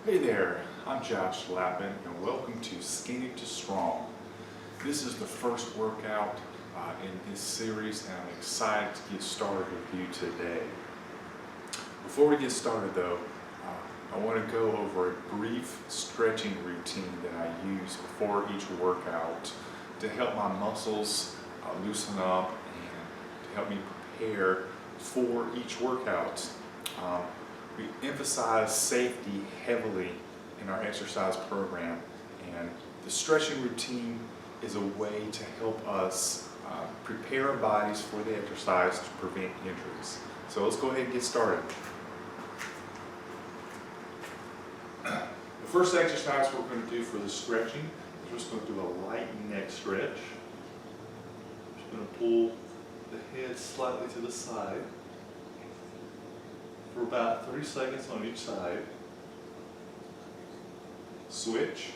Hey there, I'm Josh Lappin and welcome to Skinny to Strong. This is the first workout in this series and I'm excited to get started with you today. Before we get started though, I want to go over a brief stretching routine that I use before each workout to help my muscles loosen up and to help me prepare for each workout. We emphasize safety heavily in our exercise program, and the stretching routine is a way to help us prepare our bodies for the exercise to prevent injuries. So let's go ahead and get started. The first exercise we're going to do for the stretching is we're just going to do a light neck stretch. Just going to pull the head slightly to the side for about 30 seconds on each side. Switch.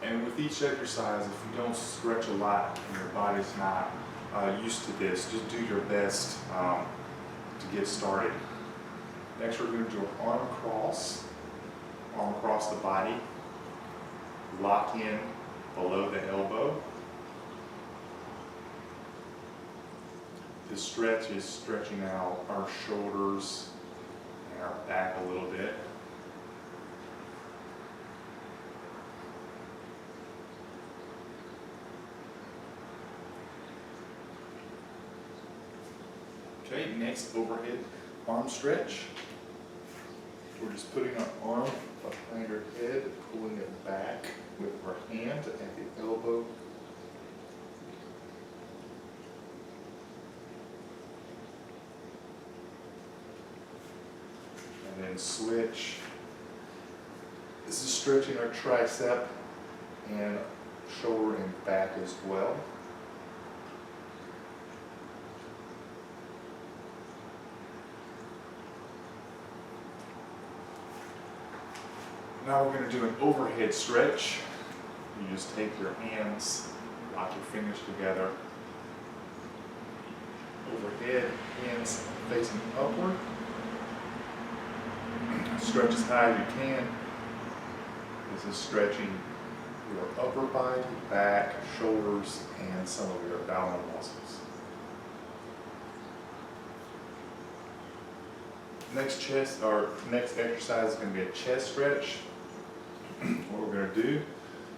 And with each exercise, if you don't stretch a lot and your body's not used to this, just do your best to get started. Next, we're going to do an arm across the body. Lock in below the elbow. This stretch is stretching out our shoulders and our back a little bit. Okay, next overhead arm stretch. We're just putting our arm behind our head, pulling it back with our hand at the elbow. And then switch. This is stretching our tricep and shoulder and back as well. Now we're going to do an overhead stretch. You just take your hands, lock your fingers together. Overhead, hands facing upward. Stretch as high as you can. This is stretching your upper body, back, shoulders, and some of your abdominal muscles. Next exercise is going to be a chest stretch. What we're going to do,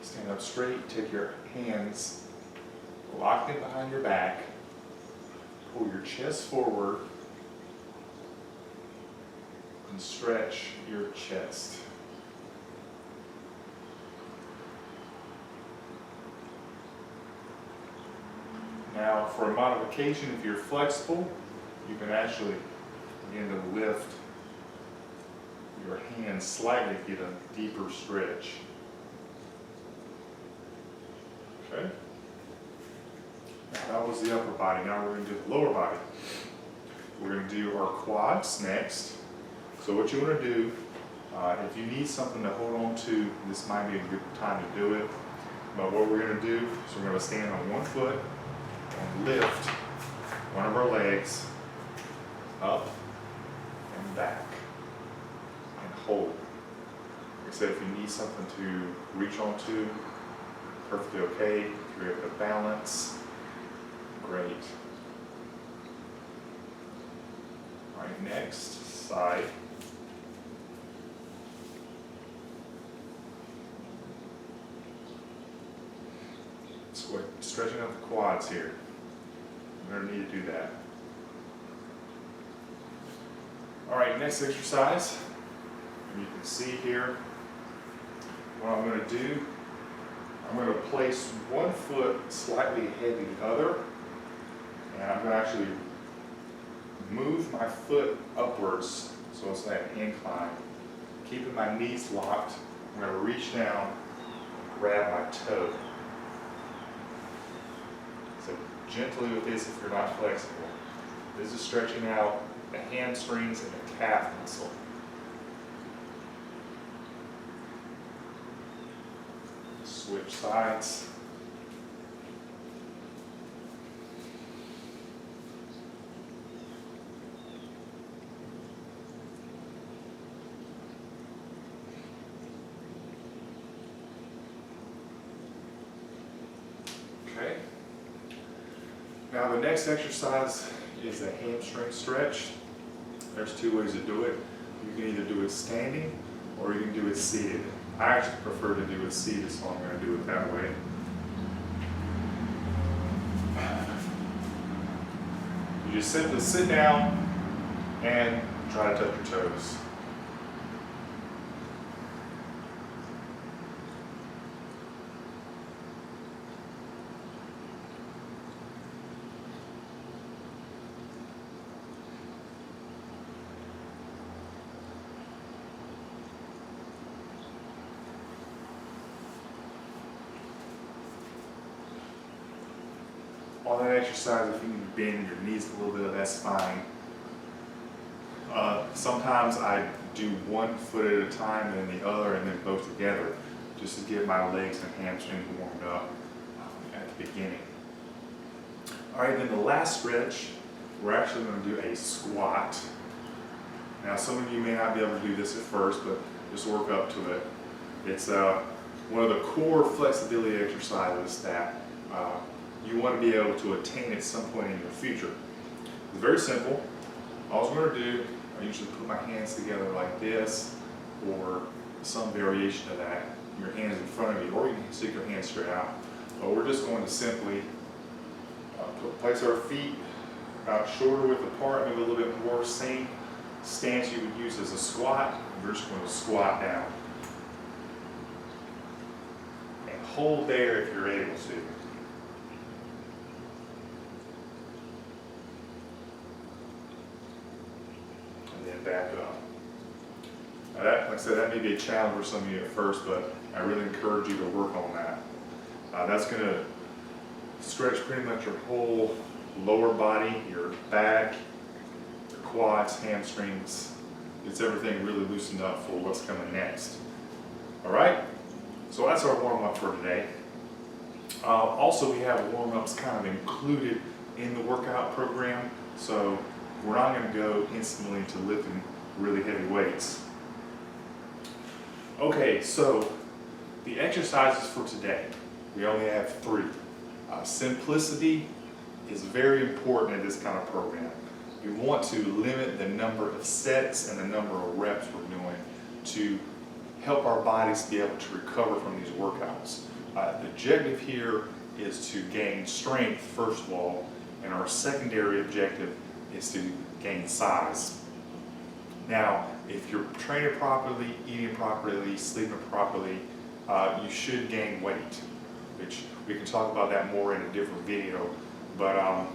stand up straight, take your hands locked in behind your back, pull your chest forward, and stretch your chest. Now, for a modification, if you're flexible, you can actually begin to lift your hands slightly to get a deeper stretch. Okay? Now that was the upper body. Now we're going to do the lower body. We're going to do our quads next. So what you want to do, if you need something to hold on to, this might be a good time to do it. But what we're going to do is we're going to stand on one foot and lift one of our legs up and back. Hold. Like I said, if you need something to reach onto, perfectly okay. If you're able to balance, great. All right, next, side. So we're stretching out the quads here. We're going to need to do that. All right, next exercise. You can see here what I'm going to do. I'm going to place one foot slightly ahead of the other, and I'm going to actually move my foot upwards so it's like an incline. Keeping my knees locked, I'm going to reach down and grab my toe. So gently with this if you're not flexible. This is stretching out the hamstrings and the calf muscle. Switch sides. Now the next exercise is a hamstring stretch. There's two ways to do it. You can either do it standing or you can do it seated. I actually prefer to do it seated, so I'm going to do it that way. You just simply sit down and try to touch your toes. On that exercise, if you can bend your knees a little bit, that's fine. Sometimes I do one foot at a time and then the other and then both together, just to get my legs and hamstrings warmed up at the beginning. All right, then the last stretch, we're actually going to do a squat. Now some of you may not be able to do this at first, but just work up to it. It's one of the core flexibility exercises that you want to be able to attain at some point in your future. It's very simple. All I'm going to do, I usually put my hands together like this, or some variation of that. Your hands in front of you, or you can stick your hands straight out. But we're just going to simply place our feet about shoulder width apart, maybe a little bit more. Same stance you would use as a squat. We're just going to squat down. And hold there if you're able to. Back up. Now that, like I said, that may be a challenge for some of you at first, but I really encourage you to work on that. That's going to stretch pretty much your whole lower body, your back, your quads, hamstrings. It's everything really loosened up for what's coming next. All right, so that's our warm-up for today. Also, we have warm-ups kind of included in the workout program, so we're not going to go instantly to lifting really heavy weights. Okay, so the exercises for today, we only have 3. Simplicity is very important in this kind of program. We want to limit the number of sets and the number of reps we're doing to help our bodies be able to recover from these workouts. The objective here is to gain strength, first of all, and our secondary objective is to gain size. Now, if you're training properly, eating properly, sleeping properly, you should gain weight, which we can talk about that more in a different video. But like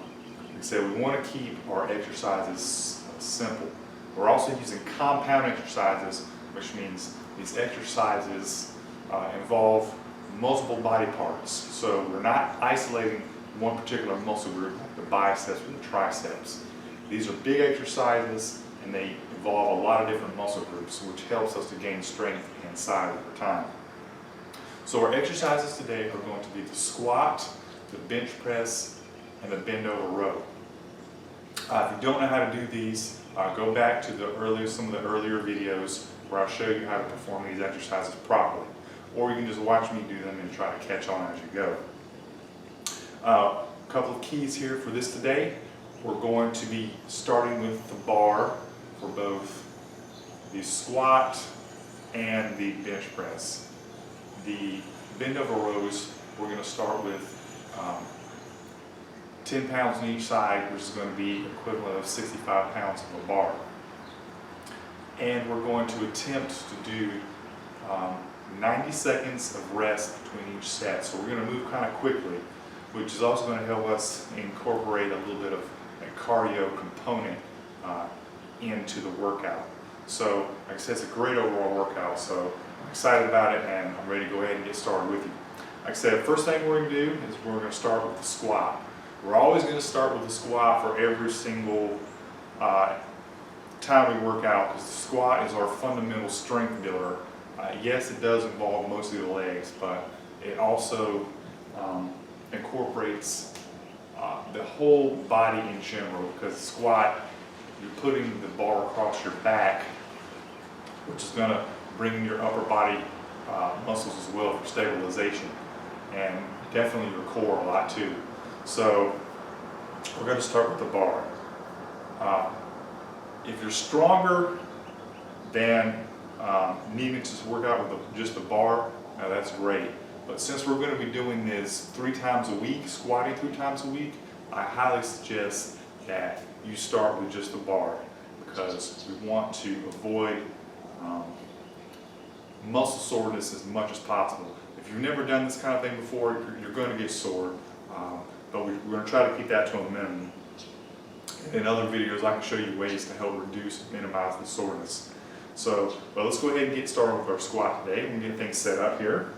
I said, we want to keep our exercises simple. We're also using compound exercises, which means these exercises involve multiple body parts. So we're not isolating one particular muscle group, like the biceps or the triceps. These are big exercises and they involve a lot of different muscle groups, which helps us to gain strength and size over time. So our exercises today are going to be the squat, the bench press, and the bend over row. If you don't know how to do these, go back to some of the earlier videos where I'll show you how to perform these exercises properly. Or you can just watch me do them and try to catch on as you go. A couple of keys here for this today. We're going to be starting with the bar for both the squat and the bench press. The bend over rows, we're going to start with 10 pounds on each side, which is going to be equivalent of 65 pounds of a bar. And we're going to attempt to do 90 seconds of rest between each set. So we're going to move kind of quickly, which is also going to help us incorporate a little bit of a cardio component into the workout. So like I said, it's a great overall workout, so I'm excited about it and I'm ready to go ahead and get started with you. Like I said, first thing we're going to do is we're going to start with the squat. We're always going to start with the squat for every single time we work out, because the squat is our fundamental strength builder. Yes, it does involve mostly the legs, but it also incorporates the whole body in general, because the squat, you're putting the bar across your back, which is going to bring your upper body muscles as well for stabilization, and definitely your core a lot too. So we're going to start with the bar. If you're stronger than needing to work out with just the bar, now that's great. But since we're going to be doing this 3 times a week, squatting 3 times a week, I highly suggest that you start with just the bar, because we want to avoid muscle soreness as much as possible. If you've never done this kind of thing before, you're going to get sore, but we're going to try to keep that to a minimum. In other videos, I can show you ways to help reduce and minimize the soreness. So, well, let's go ahead and get started with our squat today. We're going to get things set up here.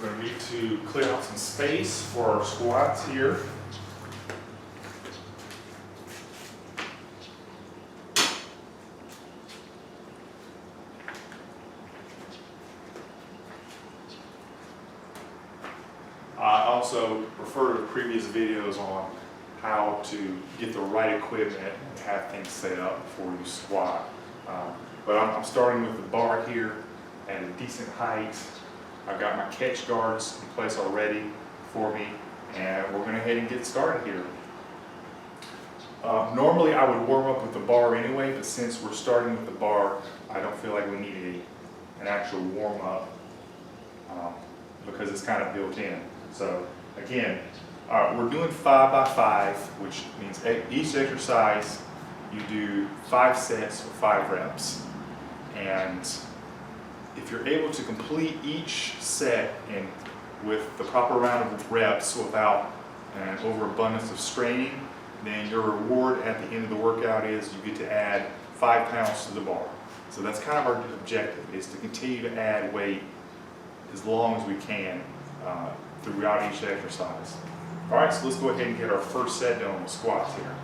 We're going to need to clear out some space for our squats here. I also refer to previous videos on how to get the right equipment and have things set up before you squat. But I'm starting with the bar here at a decent height. I've got my catch guards in place already for me, and we're going to head and get started here. Normally I would warm up with the bar anyway, but since we're starting with the bar, I don't feel like we need an actual warm up because it's kind of built in. So again, we're doing 5 by 5, which means each exercise you do 5 sets for 5 reps. And if you're able to complete each set and with the proper amount of reps without an overabundance of straining, then your reward at the end of the workout is you get to add 5 pounds to the bar. So that's kind of our objective, is to continue to add weight as long as we can throughout each exercise. All right, so let's go ahead and get our first set done with squats here.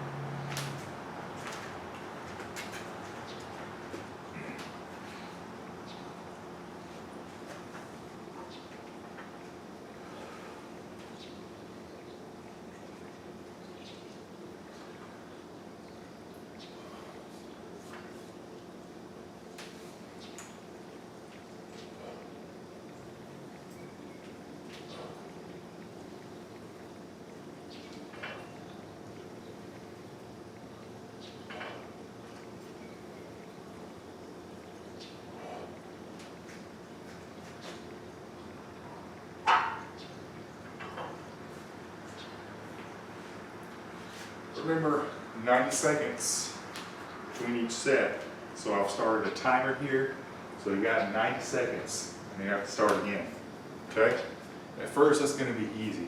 Remember, 90 seconds between each set. So I've started a timer here. So you got 90 seconds, and you have to start again. Okay? At first, that's going to be easy.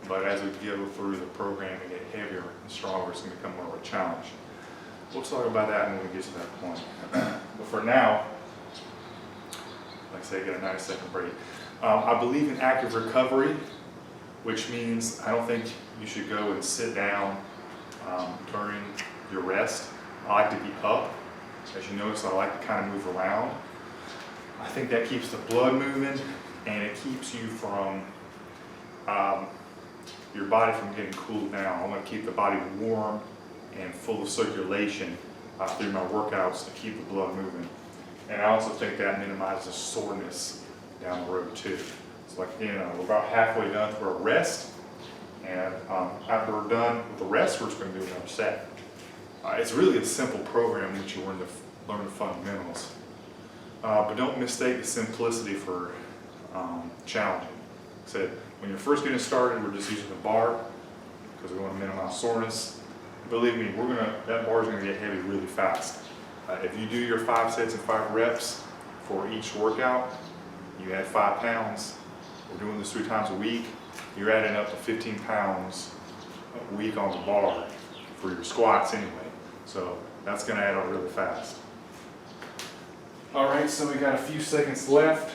But as we go through the program and get heavier and stronger, it's going to become more of a challenge. We'll talk about that when we get to that point. But for now, like I say, get a 90-second break. I believe in active recovery, which means I don't think you should go and sit down during your rest. I like to be up. As you notice, I like to kind of move around. I think that keeps the blood moving, and it keeps you from your body from getting cooled down. I want to keep the body warm and full of circulation through my workouts to keep the blood moving. And I also think that minimizes soreness down the road too. So like, we're about halfway done through our rest. And after we're done with the rest, we're just going to do another set. It's really a simple program once you learn the fundamentals. But don't mistake the simplicity for challenging. Like I said, when you're first getting started, we're just using the bar because we want to minimize soreness. Believe me, that bar is going to get heavy really fast. If you do your 5 sets and 5 reps for each workout, you add 5 pounds. We're doing this 3 times a week. You're adding up to 15 pounds a week on the bar for your squats anyway. So that's going to add up really fast. All right, so we got a few seconds left.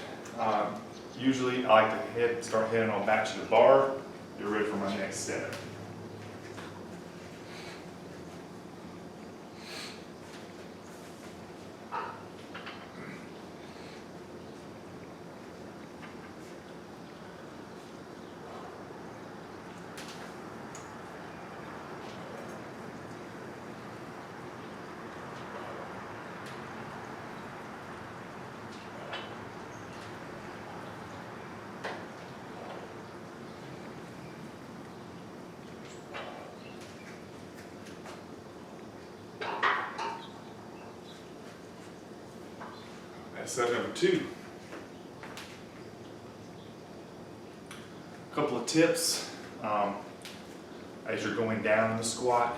Usually I like to start heading on back to the bar. Get ready for my next set. That's set number 2. A couple of tips. As you're going down in the squat,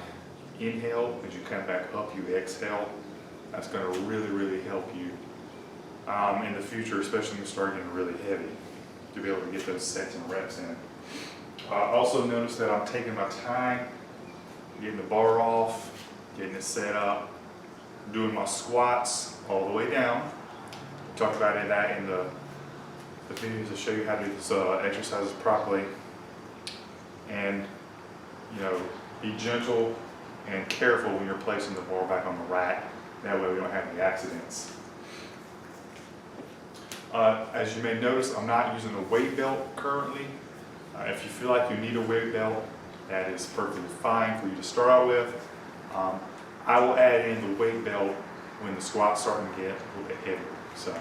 inhale. As you come back up, you exhale. That's going to really help you in the future, especially when you start getting really heavy, to be able to get those sets and reps in. Also notice that I'm taking my time, getting the bar off, getting it set up, doing my squats all the way down. We talked about that in the videos to show you how to do these exercises properly. And be gentle and careful when you're placing the bar back on the rack. That way we don't have any accidents. As you may notice, I'm not using a weight belt currently. If you feel like you need a weight belt, that is perfectly fine for you to start out with. I will add in the weight belt when the squat's starting to get a little bit heavier. So,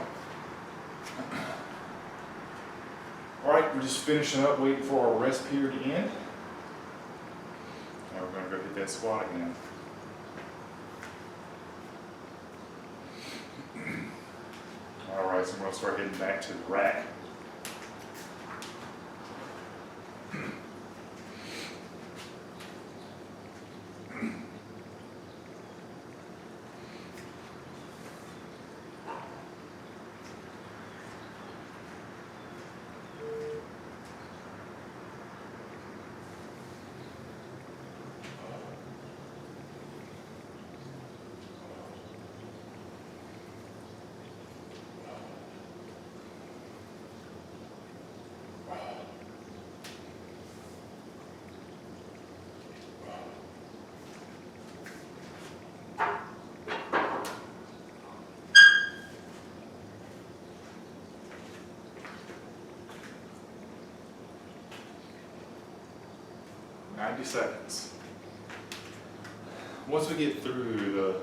all right, we're just finishing up, waiting for our rest period to end. Now we're going to go hit that squat again. All right, so we're going to start heading back to the rack. Seconds. Once we get through the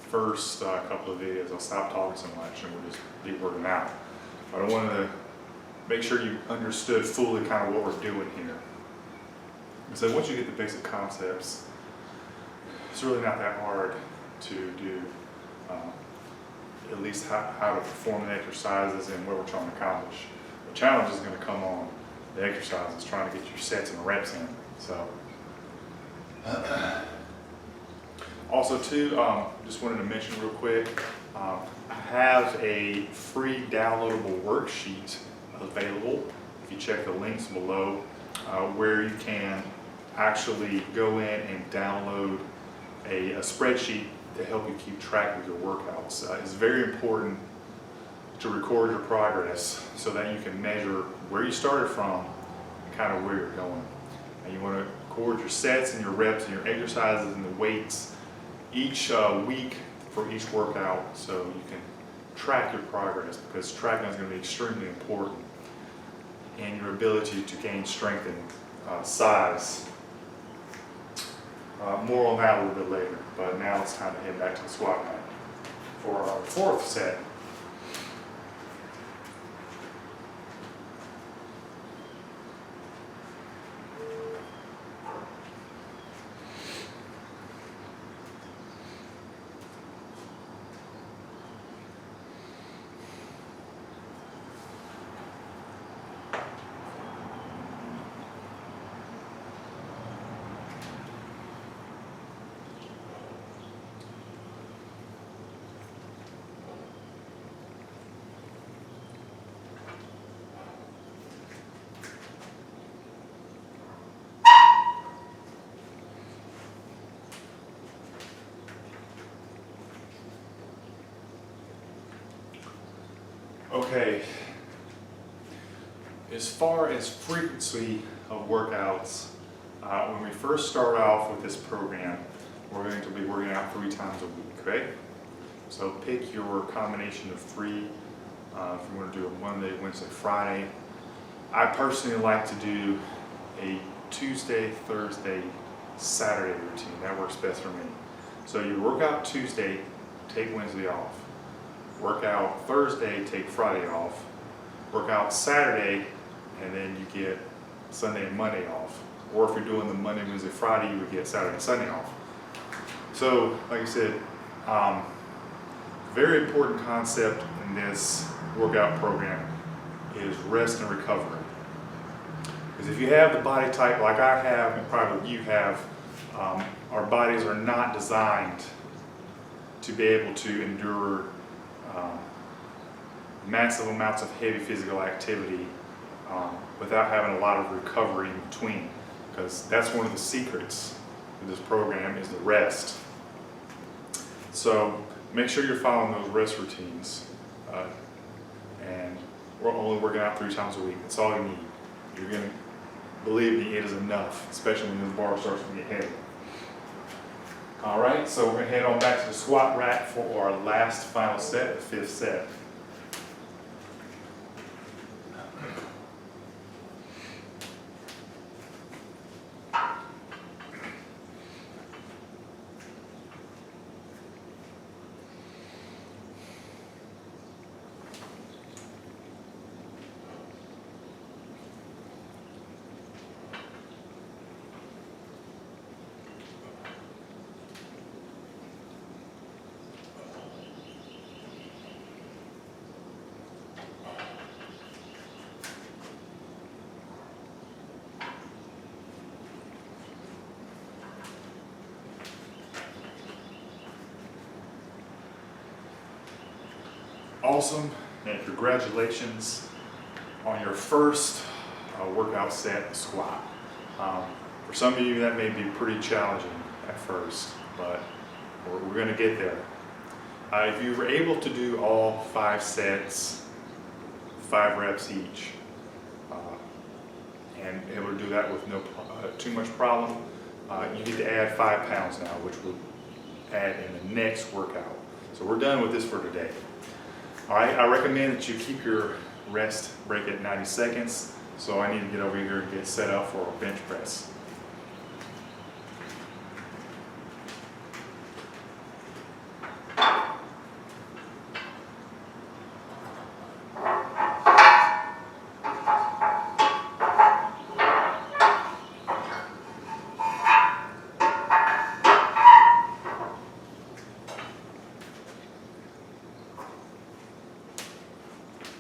first couple of videos, I'll stop talking so much and we'll just be working out. But I wanted to make sure you understood fully kind of what we're doing here. So once you get the basic concepts, it's really not that hard to do, at least how to perform the exercises and what we're trying to accomplish. The challenge is going to come on the exercises, trying to get your sets and reps in. So, also too, just wanted to mention real quick, I have a free downloadable worksheet available. If you check the links below, where you can actually go in and download a spreadsheet to help you keep track of your workouts. It's very important to record your progress so that you can measure where you started from and kind of where you're going. And you want to record your sets and your reps and your exercises and the weights each week for each workout, so you can track your progress, because tracking is going to be extremely important in your ability to gain strength and size. More on that a little bit later, but now it's time to head back to the squat mat for our 4th set. Okay, as far as frequency of workouts, when we first start off with this program, we're going to be working out 3 times a week, okay? So pick your combination of 3, if you want to do a Monday, Wednesday, Friday. I personally like to do a Tuesday, Thursday, Saturday routine. That works best for me. So you work out Tuesday, take Wednesday off. Work out Thursday, take Friday off. Work out Saturday, and then you get Sunday and Monday off. Or if you're doing the Monday, Wednesday, Friday, you would get Saturday and Sunday off. So, like I said, very important concept in this workout program is rest and recovery. Because if you have the body type like I have and probably you have, our bodies are not designed to be able to endure massive amounts of heavy physical activity without having a lot of recovery in between. Because that's one of the secrets of this program is the rest. So make sure you're following those rest routines. And we're only working out 3 times a week. That's all you need. You're going to, believe me, it is enough, especially when the bar starts to get heavy. All right, so we're going to head on back to the squat rack for our last final set, the 5th set. Awesome, and congratulations on your first workout set, squat. For some of you that may be pretty challenging at first, but we're going to get there. If you were able to do all 5 sets, 5 reps each, and able to do that with no too much problem, you get to add 5 pounds now, which we'll add in the next workout. So we're done with this for today. All right, I recommend that you keep your rest break at 90 seconds. So I need to get over here and get set up for a bench press.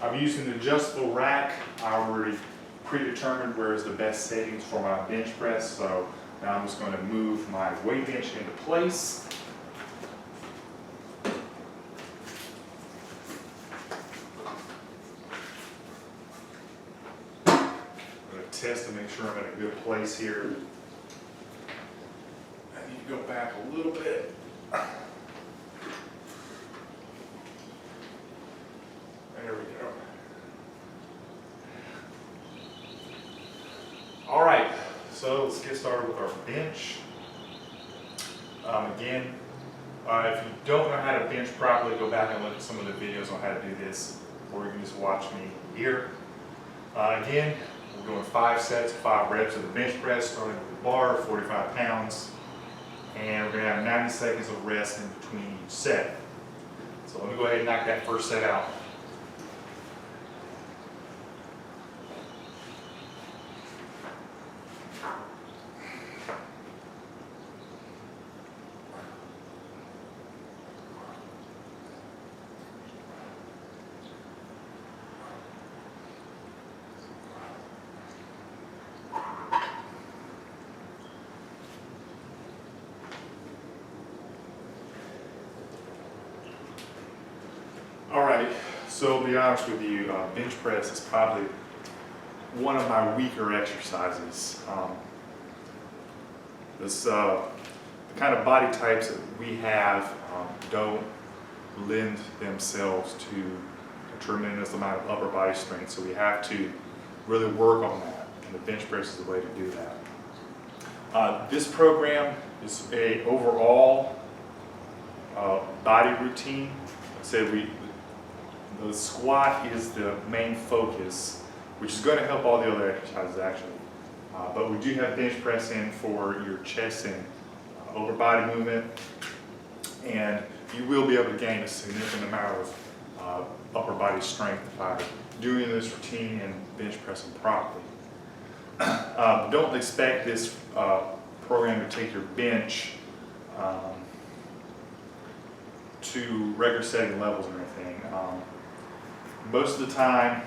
I'm using an adjustable rack. I already predetermined where is the best settings for my bench press, so now I'm just going to move my weight bench into place. I'm going to test to make sure I'm in a good place here. I need to go back a little bit. There we go. All right, so let's get started with our bench. Again, if you don't know how to bench properly, go back and look at some of the videos on how to do this, or you can just watch me here. Again, we're doing 5 sets, 5 reps of the bench press, starting with the bar, 45 pounds, and we're going to have 90 seconds of rest in between each set. So let me go ahead and knock that first set out. All right, so to be honest with you, bench press is probably one of my weaker exercises. The kind of body types that we have don't lend themselves to a tremendous amount of upper body strength, so we have to really work on that, and the bench press is the way to do that. This program is a overall body routine. Like I said, the squat is the main focus, which is going to help all the other exercises actually. But we do have bench press in for your chest and upper body movement, and you will be able to gain a significant amount of upper body strength by doing this routine and bench pressing properly. Don't expect this program to take your bench to record setting levels or anything. Most of the time,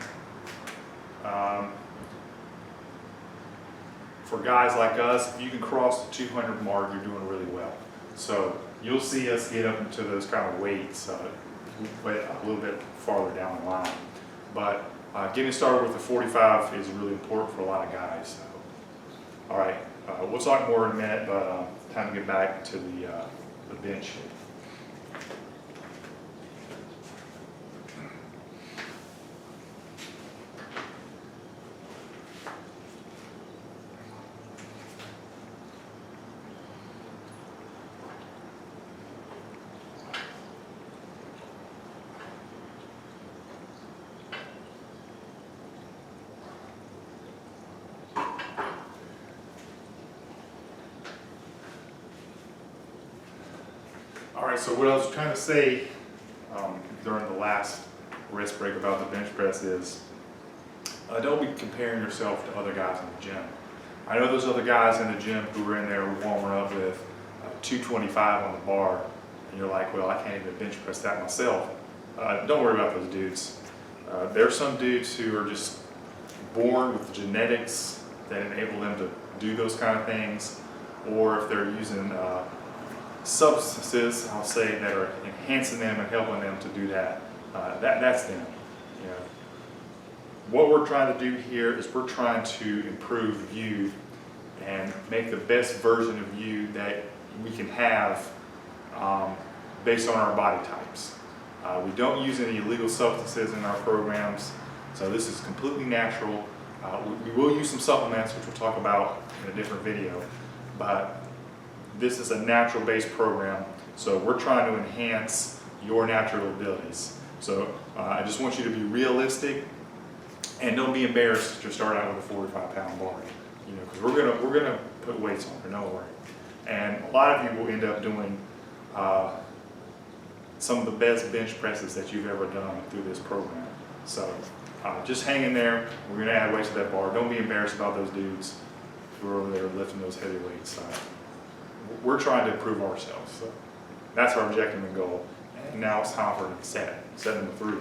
for guys like us, if you can cross the 200 mark, you're doing really well. So you'll see us get up into those kind of weights a little bit farther down the line. But getting started with the 45 is really important for a lot of guys. So, all right, we'll talk more in a minute, but time to get back to the bench. All right, so what I was trying to say during the last rest break about the bench press is don't be comparing yourself to other guys in the gym. I know there's other guys in the gym who are in there warming up with 225 on the bar, and you're like, well, I can't even bench press that myself. Don't worry about those dudes. There are some dudes who are just born with the genetics that enable them to do those kind of things, or if they're using substances, I'll say, that are enhancing them and helping them to do that. That's them. You know, what we're trying to do here is we're trying to improve you and make the best version of you that we can have based on our body types. We don't use any illegal substances in our programs, so this is completely natural. We will use some supplements, which we'll talk about in a different video, but this is a natural-based program, so we're trying to enhance your natural abilities. So I just want you to be realistic and don't be embarrassed to start out with a 45-pound bar. You know, because we're gonna put weights on there, don't worry. And a lot of you will end up doing some of the best bench presses that you've ever done through this program. So just hang in there. We're gonna add weights to that bar. Don't be embarrassed about those dudes who are over there lifting those heavy weights. We're trying to improve ourselves. So that's our objective and goal. And now it's time for set number 3.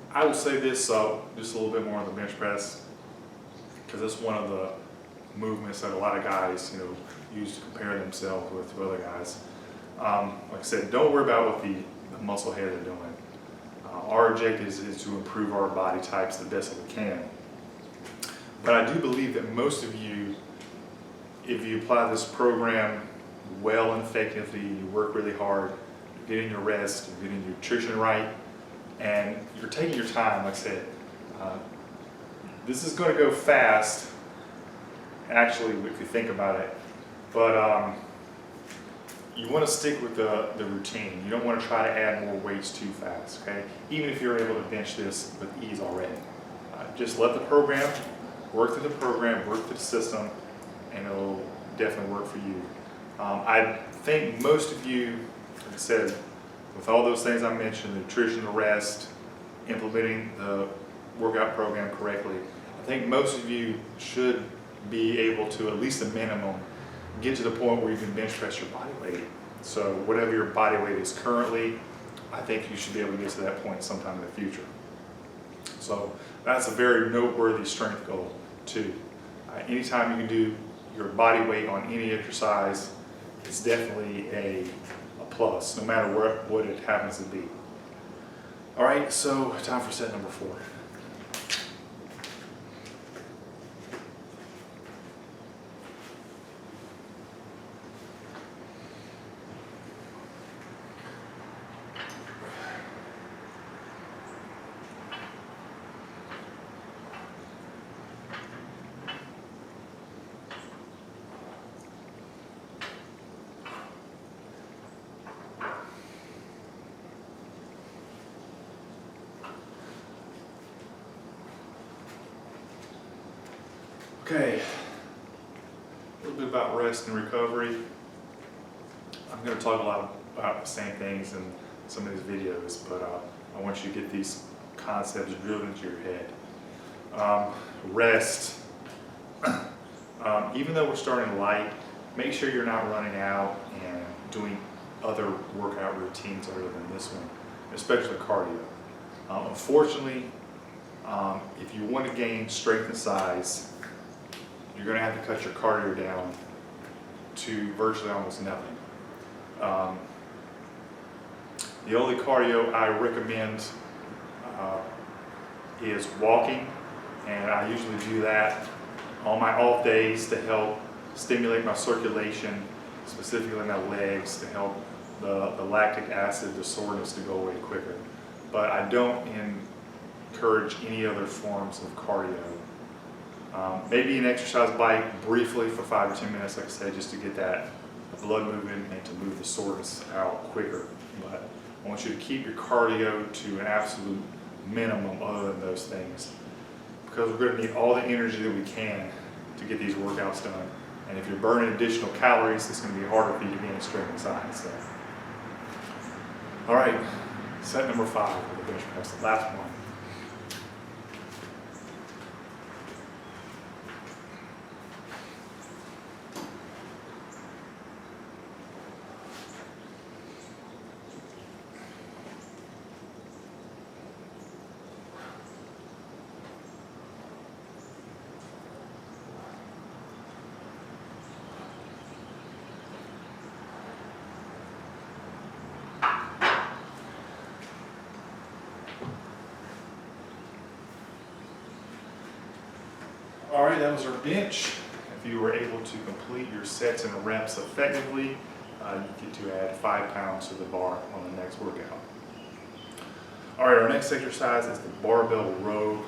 I will say this just a little bit more on the bench press, because it's one of the movements that a lot of guys, you know, use to compare themselves with other guys. Like I said, don't worry about what the muscle heads are doing. Our objective is to improve our body types the best that we can. But I do believe that most of you, if you apply this program well and effectively, you work really hard, you're getting your rest, you're getting your nutrition right, and you're taking your time. Like I said, this is going to go fast, actually, if you think about it, but you want to stick with the routine. You don't want to try to add more weights too fast, okay? Even if you're able to bench this with ease already. Just let the program work through the program, work through the system, and it'll definitely work for you. I think most of you, like I said, with all those things I mentioned, the nutrition, the rest, implementing the workout program correctly, I think most of you should be able to, at least a minimum, get to the point where you can bench press your body weight. So whatever your body weight is currently, I think you should be able to get to that point sometime in the future. So that's a very noteworthy strength goal too. Anytime you can do your body weight on any exercise, it's definitely a plus, no matter what it happens to be. All right, so time for set number 4. Okay, a little bit about rest and recovery. I'm going to talk a lot about the same things in some of these videos, but I want you to get these concepts drilled into your head. Rest. Even though we're starting light, make sure you're not running out and doing other workout routines other than this one, especially cardio. Unfortunately, if you want to gain strength and size, you're going to have to cut your cardio down to virtually almost nothing. The only cardio I recommend is walking, and I usually do that on my off days to help stimulate my circulation, specifically my legs, to help the lactic acid, the soreness to go away quicker. But I don't encourage any other forms of cardio. Maybe an exercise bike briefly for 5 or 10 minutes, like I said, just to get that blood moving and to move the soreness out quicker. But I want you to keep your cardio to an absolute minimum other than those things, because we're going to need all the energy that we can to get these workouts done. And if you're burning additional calories, it's going to be harder for you to gain strength and size. So. All right, set number 5 for the bench press, the last one. All right, that was our bench. If you were able to complete your sets and reps effectively, you get to add 5 pounds to the bar on the next workout. All right, our next exercise is the barbell row.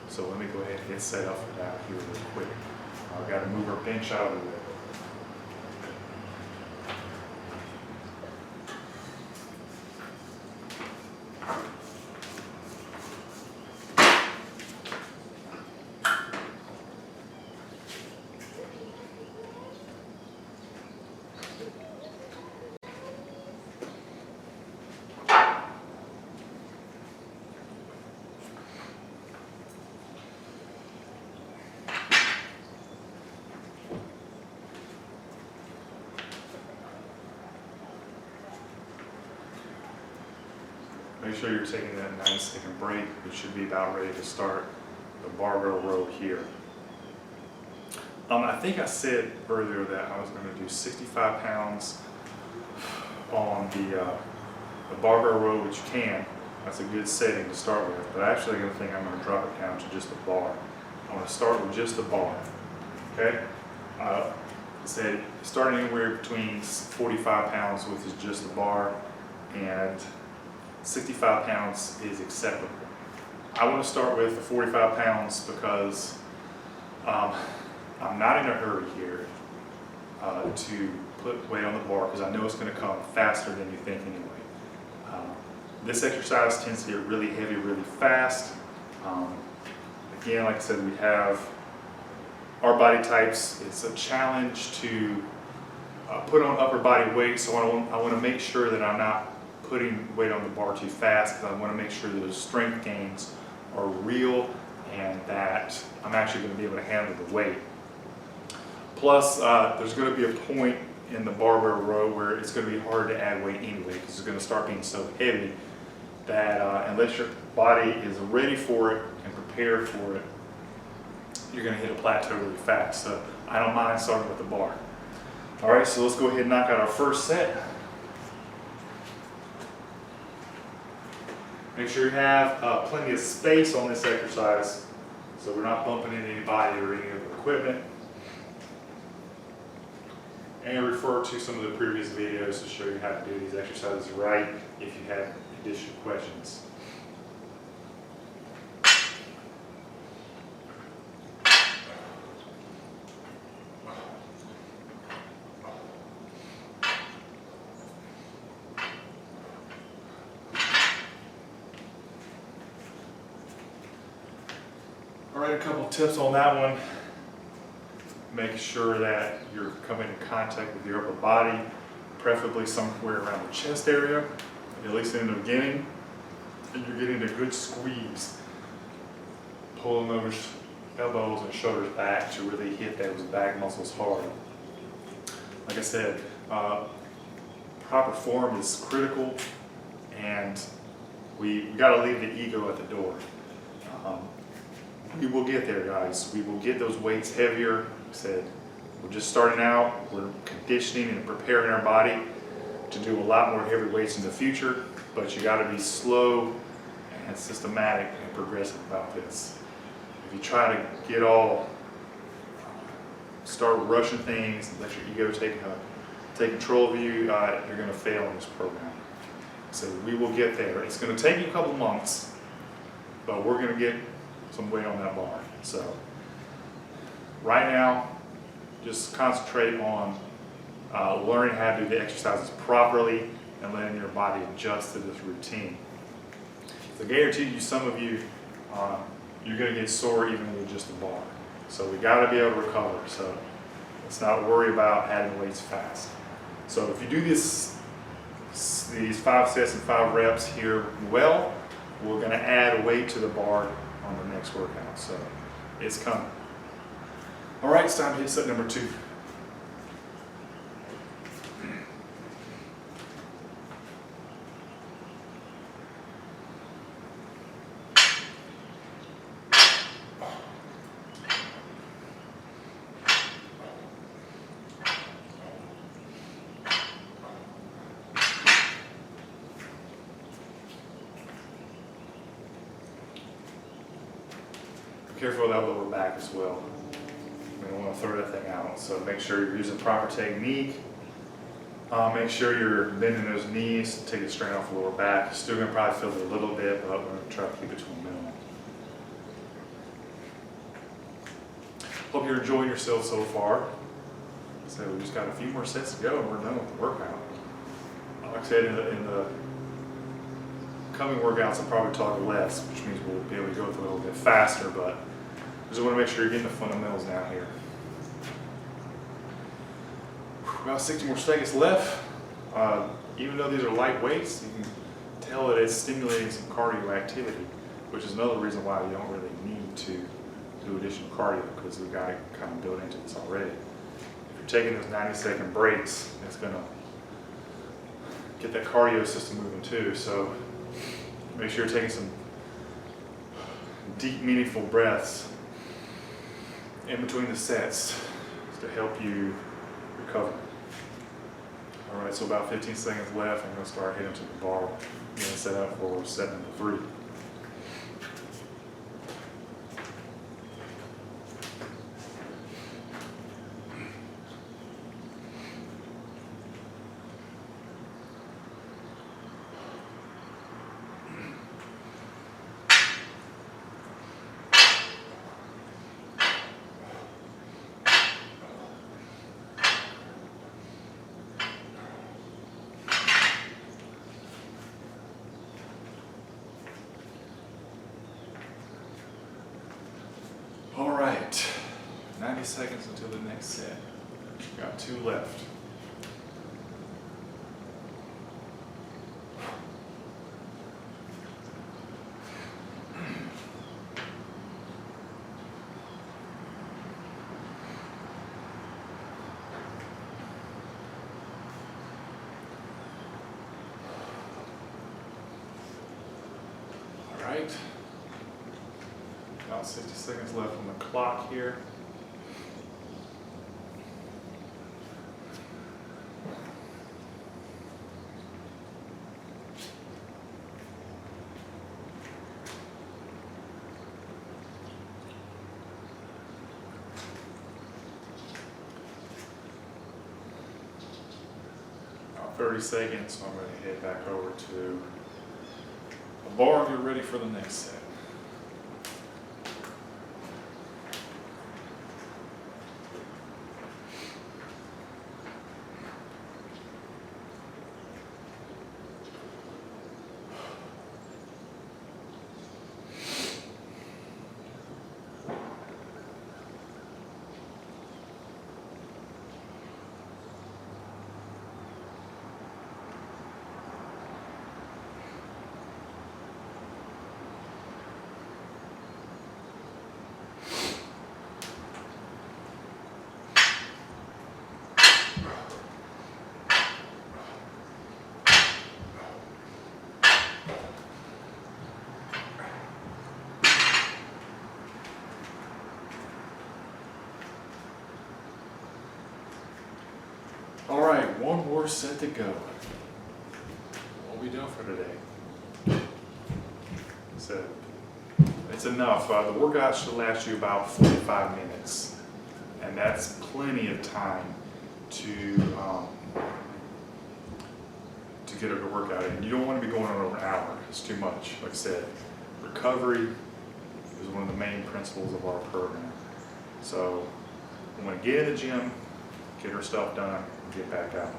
So let me go ahead and get set up for that here real quick. I've got to move our bench out of the way. Make sure you're taking that 9-second break. You should be about ready to start the barbell row here. I think I said earlier that I was going to do 65 pounds on the barbell row, which you can. That's a good setting to start with. But actually, I think I'm going to drop it down to just the bar. I'm going to start with just the bar. Okay? I said starting anywhere between 45 pounds, which is just the bar, and 65 pounds is acceptable. I want to start with the 45 pounds because I'm not in a hurry here to put weight on the bar, because I know it's going to come faster than you think anyway. This exercise tends to get really heavy really fast. Again, like I said, we have our body types. It's a challenge to put on upper body weight, so I want to make sure that I'm not putting weight on the bar too fast, because I want to make sure that those strength gains are real and that I'm actually going to be able to handle the weight. Plus, there's going to be a point in the barbell row where it's going to be hard to add weight anyway, because it's going to start being so heavy that unless your body is ready for it and prepared for it, you're going to hit a plateau really fast. So I don't mind starting with the bar. All right, so let's go ahead and knock out our first set. Make sure you have plenty of space on this exercise, so we're not bumping into anybody or any of the equipment. And refer to some of the previous videos to show you how to do these exercises right if you have additional questions. All right, a couple tips on that one. make sure that you're coming in contact with your upper body, preferably somewhere around the chest area, at least in the beginning, and you're getting a good squeeze, pulling those elbows and shoulders back to really hit those back muscles hard. Like I said, proper form is critical, and we got to leave the ego at the door. We will get there, guys. We will get those weights heavier. Like I said, we're just starting out. We're conditioning and preparing our body to do a lot more heavy weights in the future, but you got to be slow and systematic and progressive about this. If you try to get all, start rushing things and let your ego take control of you, you're going to fail in this program. So we will get there. It's going to take you a couple of months, but we're going to get some weight on that bar. So right now, just concentrate on learning how to do the exercises properly and letting your body adjust to this routine. I guarantee you, some of you, you're going to get sore even with just the bar. So we got to be able to recover. So let's not worry about adding weights fast. So if you do these 5 sets and 5 reps here well, we're going to add a weight to the bar on the next workout. So it's coming. All right, it's time to hit set number 2. Careful of that lower back as well. You don't want to throw that thing out. So make sure you're using proper technique. Make sure you're bending those knees to take the strain off the lower back. You're still going to probably feel it a little bit, but we're going to try to keep it to a minimum. Hope you're enjoying yourself so far. So we just got a few more sets to go and we're done with the workout. Like I said, in the coming workouts, I'll probably talk less, which means we'll be able to go through a little bit faster, but I just want to make sure you're getting the fundamentals down here. About 60 more seconds left. Even though these are light weights, you can tell that it's stimulating some cardio activity, which is another reason why you don't really need to do additional cardio, because we've got it kind of built into this already. If you're taking those 90-second breaks, it's going to get that cardio system moving too. So make sure you're taking some deep, meaningful breaths in between the sets to help you recover. All right, so about 15 seconds left. I'm going to start hitting to the bar. I'm going to set up for set number 3. All right, 90 seconds until the next set. Got 2 left. All right. About 60 seconds left on the clock here. About 30 seconds, so I'm going to head back over to the bar and get ready for the next set. one more set to go. What we done for today? So it's enough. The workout should last you about 45 minutes, and that's plenty of time to get a good workout in. You don't want to be going on over an hour. It's too much. Like I said, recovery is one of the main principles of our program. So we want to get in the gym, get our stuff done, and get back out.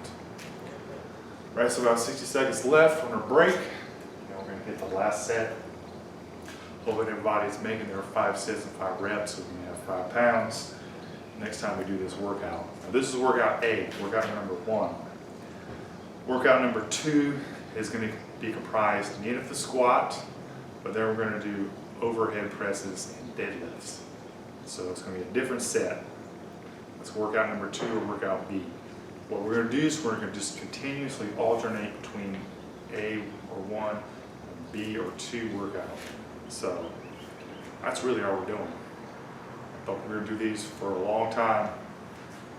Right, so about 60 seconds left on our break. Now we're going to hit the last set. Hopefully everybody's making their 5 sets and 5 reps, so we can have 5 pounds next time we do this workout. Now this is workout A, workout number 1. Workout number 2 is going to be comprised again of the squat, but then we're going to do overhead presses and deadlifts. So it's going to be a different set. That's workout number 2 or workout B. What we're going to do is we're going to just continuously alternate between A or 1 and B or 2 workout. So that's really all we're doing. But we're going to do these for a long time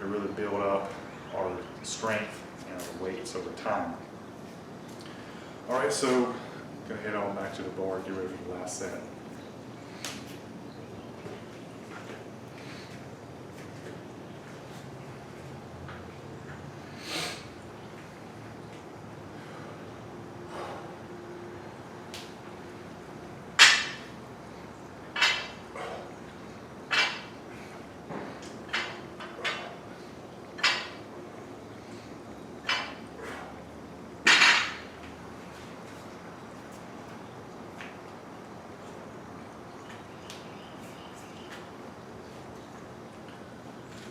to really build up our strength and our weights over time. All right, so I'm going to head on back to the bar, get ready for the last set.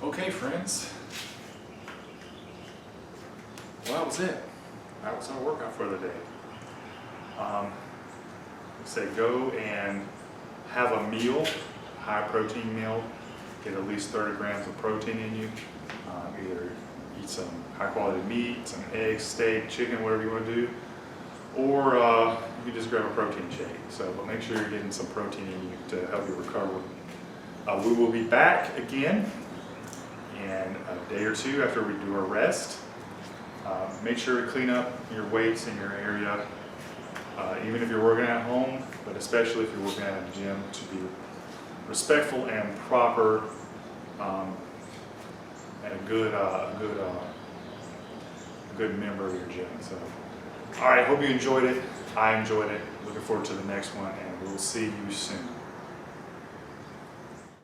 Okay, friends. Well, that was it. That was our workout for the day. Like I said, go and have a meal, high protein meal. Get at least 30 grams of protein in you. Either eat some high quality meat, some eggs, steak, chicken, whatever you want to do. Or you can just grab a protein shake. So, but make sure you're getting some protein in you to help you recover. We will be back again in a day or 2 after we do our rest. Make sure to clean up your weights in your area, even if you're working at home, but especially if you're working at a gym, to be respectful and proper, and a good member of your gym. So, all right, hope you enjoyed it. I enjoyed it. Looking forward to the next one, and we'll see you soon.